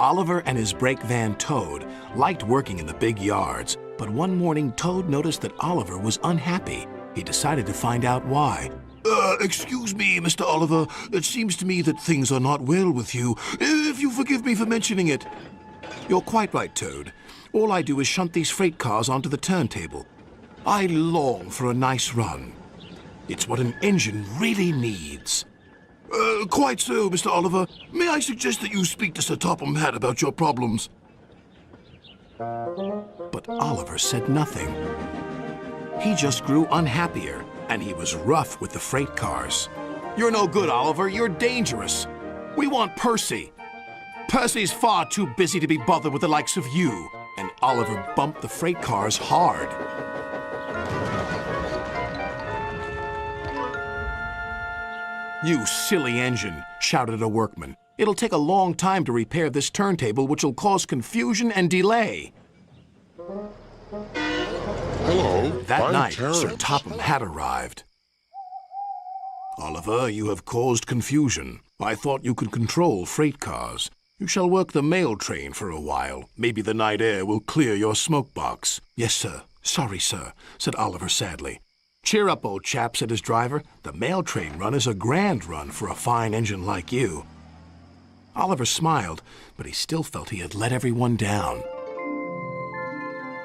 Oliver and his brake van Toad liked working in the big yards, but one morning Toad noticed that Oliver was unhappy. He decided to find out why. Excuse me, Mr. Oliver. It seems to me that things are not well with you, if you forgive me for mentioning it. You're quite right, Toad. All I do is shunt these freight cars onto the turntable. I long for a nice run. It's what an engine really needs. Quite so, Mr. Oliver. May I suggest that you speak to Sir Topham Hatt about your problems? But Oliver said nothing. He just grew unhappier, and he was rough with the freight cars. You're no good, Oliver. You're dangerous. We want Percy. Percy's far too busy to be bothered with the likes of you. And Oliver bumped the freight cars hard. You silly engine, shouted a workman. It'll take a long time to repair this turntable, which will cause confusion and delay. Hello, That night, Terrence. Sir Topham Hatt arrived. Oliver, you have caused confusion. I thought you could control freight cars. You shall work the mail train for a while. Maybe the night air will clear your smoke box. Yes, sir. Sorry, sir, said Oliver sadly. Cheer up, old chap, said his driver. The mail train run is a grand run for a fine engine like you. Oliver smiled, but he still felt he had let everyone down.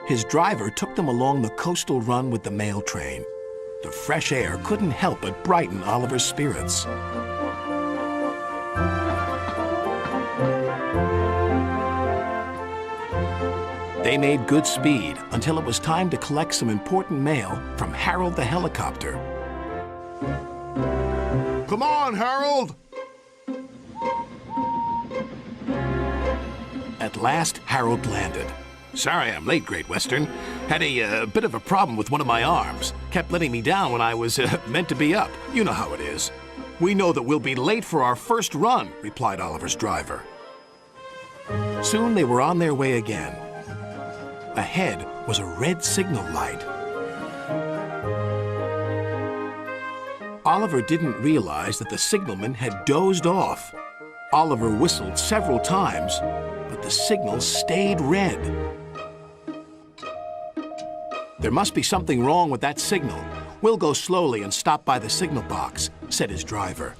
His driver took them along the coastal run with the mail train. The fresh air couldn't help but brighten Oliver's spirits. They made good speed until it was time to collect some important mail from Harold the helicopter. Come on, Harold! At last, Harold landed. Sorry I'm late, Great Western. Had a bit of a problem with one of my arms. Kept letting me down when I was meant to be up. You know how it is. We know that we'll be late for our first run, replied Oliver's driver. Soon they were on their way again. Ahead was a red signal light. Oliver didn't realize that the signalman had dozed off. Oliver whistled several times, but the signal stayed red. There must be something wrong with that signal. We'll go slowly and stop by the signal box, said his driver.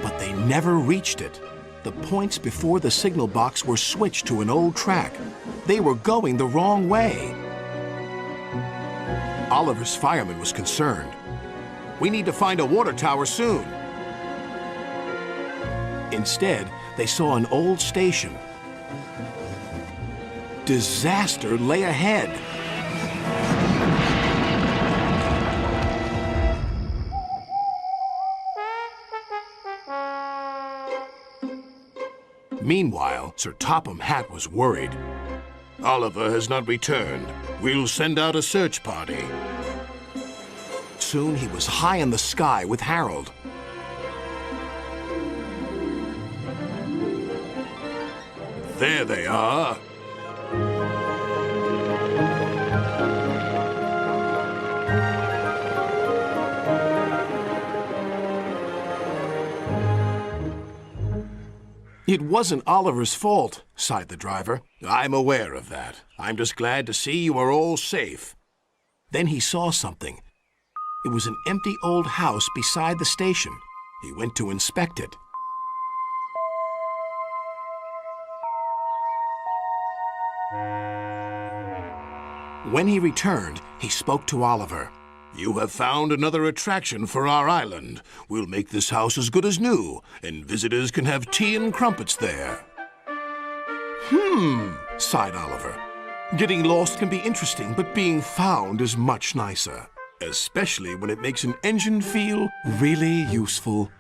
But they never reached it. The points before the signal box were switched to an old track. They were going the wrong way. Oliver's fireman was concerned. We need to find a water tower soon. Instead, they saw an old station. Disaster lay ahead. Meanwhile, Sir Topham Hatt was worried. Oliver has not returned. We'll send out a search party. Soon he was high in the sky with Harold. There they are. It wasn't Oliver's fault, sighed the driver. I'm aware of that. I'm just glad to see you are all safe. Then he saw something. It was an empty old house beside the station. He went to inspect it. When he returned, he spoke to Oliver. You have found another attraction for our island. We'll make this house as good as new, and visitors can have tea and crumpets there. Sighed Oliver. Getting lost can be interesting, but being found is much nicer. Especially when it makes an engine feel really useful.